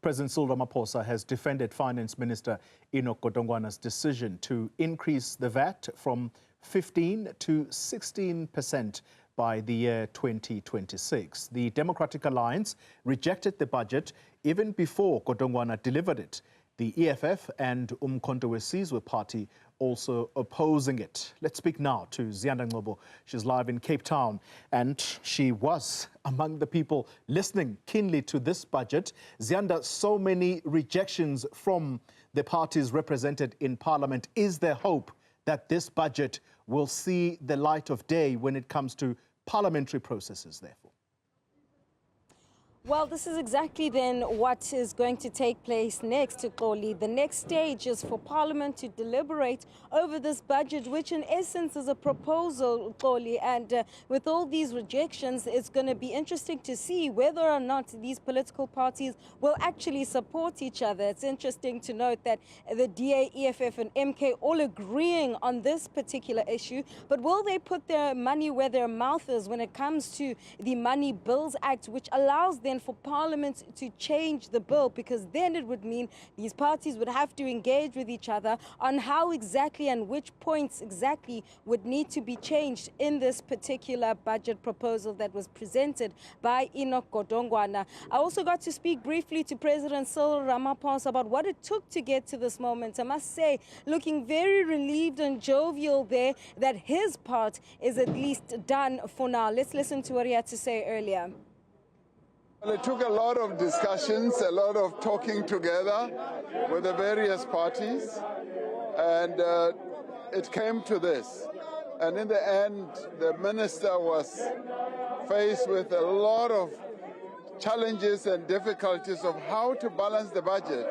President Cyril Ramaphosa has defended Finance Minister Enoch Godongwana's decision to increase the VAT from 15 to 16% by the year 2026. The Democratic Alliance rejected the budget even before Godongwana delivered it. The EFF and uMkhonto Sizwe Party also opposing it. Let's speak now to Ziyanda Ngcobo. She's live in Cape Town, and she was among the people listening keenly to this budget. Ziyanda, so many rejections from the parties represented in Parliament. Is there hope that this budget will see the light of day when it comes to parliamentary processes, therefore? Well, this is exactly then what is going to take place next, Xoli. The next stage is for Parliament to deliberate over this budget, which in essence is a proposal, Xoli. And with all these rejections, it's going to be interesting to see whether or not these political parties will actually support each other. It's interesting to note that the DA, EFF and MK all agreeing on this particular issue. But will they put their money where their mouth is when it comes to the Money Bills Act, which allows them for Parliament to change the bill, because then it would mean these parties would have to engage with each other on how exactly and which points exactly would need to be changed in this particular budget proposal that was presented by Enoch Godongwana. I also got to speak briefly to President Cyril Ramaphosa about what it took to get to this moment. I must say, looking very relieved and jovial there, that his part is at least done for now. Let's listen to what he had to say earlier. Well, it took a lot of discussions, a lot of talking together with the various parties, and it came to this. And in the end, the minister was faced with a lot of challenges and difficulties of how to balance the budget,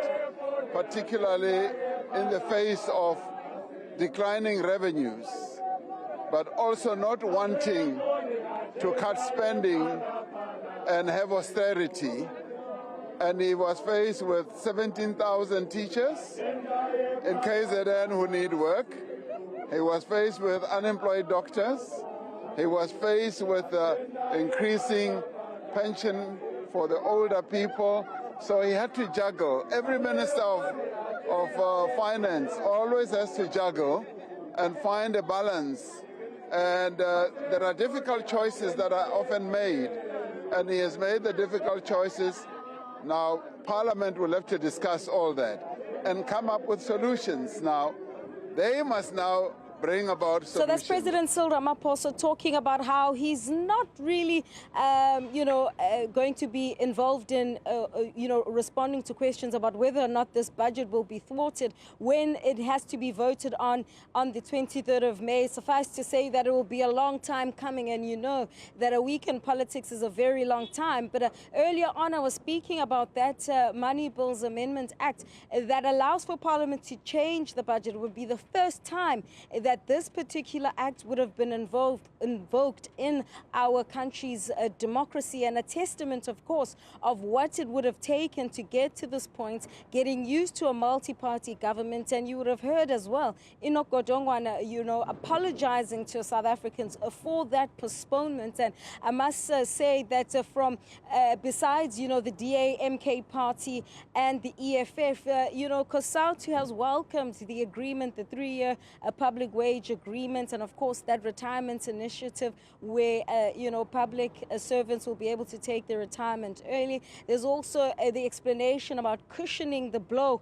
particularly in the face of declining revenues, but also not wanting to cut spending and have austerity. And he was faced with 17,000 teachers in KZN who need work. He was faced with unemployed doctors. He was faced with increasing pension for the older people. So he had to juggle. Every minister of finance always has to juggle and find a balance. And there are difficult choices that are often made. And he has made the difficult choices. Now, Parliament will have to discuss all that and come up with solutions. Now, they must now bring about solutions. So that's President Cyril Ramaphosa talking about how he's not really, going to be involved in, responding to questions about whether or not this budget will be thwarted when it has to be voted on the 23rd of May. Suffice to say that it will be a long time coming, and you know that a week in politics is a very long time. But earlier on, I was speaking about that Money Bills Amendment Act that allows for Parliament to change the budget. It would be the first time that this particular act would have been invoked in our country's democracy, and a testament, of course, of what it would have taken to get to this point, getting used to a multi-party government. And you would have heard as well Enoch Godongwana, apologizing to South Africans for that postponement. And I must say that from besides, the DA, MK party and the EFF, COSATU has welcomed the agreement, the 3-year public wage agreement, and of course that retirement initiative where public servants will be able to take their retirement early. There's also the explanation about cushioning the blow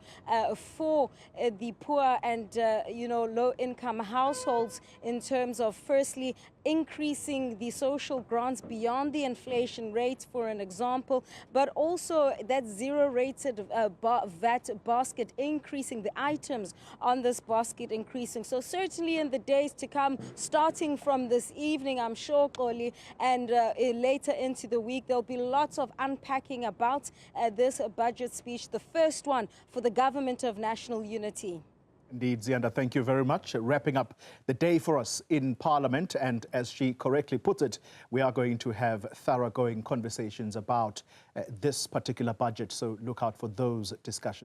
for the poor and low-income households in terms of, firstly, increasing the social grants beyond the inflation rate, for an example, but also that zero-rated VAT basket, increasing the items on this basket, increasing. So certainly in the days to come, starting from this evening, I'm sure, Xoli, and later into the week, there'll be lots of unpacking about this budget speech, the first one for the Government of National Unity. Indeed, Ziyanda, thank you very much. Wrapping up the day for us in Parliament, and as she correctly put it, we are going to have thoroughgoing conversations about this particular budget, so look out for those discussions.